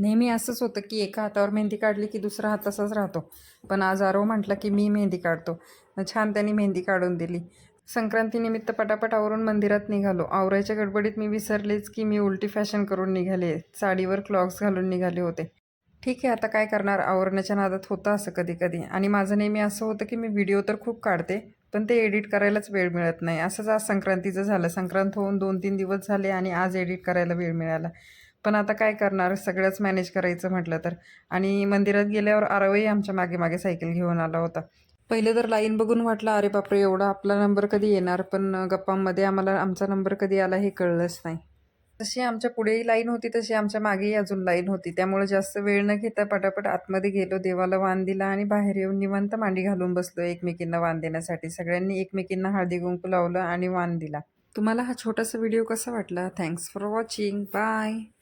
नेहमी असंच होतं की एका हातावर मेहंदी काढली की दुसरा हात तसाच राहतो. पण आज आरव म्हटला की मी मेहंदी काढतो. छान त्यांनी मेहंदी काढून दिली. संक्रांतीनिमित्त पटापट आवरून मंदिरात निघालो. आवरायच्या गडबडीत मी विसरलेच की मी उलटी फॅशन करून निघाले. साडीवर क्लॉक्स घालून निघाले होते. ठीक आहे, आता काय करणार, आवरण्याच्या नादात होतं असं कधी कधी. आणि माझं नेहमी असं होतं की मी व्हिडिओ तर खूप काढते, पण ते एडिट करायलाच वेळ मिळत नाही. असंच आज संक्रांतीचं झालं. संक्रांत होऊन 2-3 दिवस झाले आणि आज एडिट करायला वेळ मिळाला. पण आता काय करणार, सगळंच मॅनेज करायचं म्हटलं तर. आणि मंदिरात गेल्यावर आरवही आमच्या मागे मागे सायकल घेऊन आला होता. पहिले तर लाईन बघून वाटलं अरे बापरे, एवढा आपला नंबर कधी येणार, पण गप्पांमध्ये आम्हाला आमचा नंबर कधी आला हे कळलंच नाही. जशी आमच्या पुढेही लाईन होती तशी आमच्या मागेही अजून लाईन होती. त्यामुळे जास्त वेळ न घेता पटापट आतमध्ये गेलो, देवाला वाण दिला आणि बाहेर येऊन निवांत मांडी घालून बसलो एकमेकींना वाण देण्यासाठी. सगळ्यांनी एकमेकींना हळदी कुंकू लावलं आणि वाण दिला. तुम्हाला हा छोटासा व्हिडिओ कसा वाटला? Thanks for watching. बाय.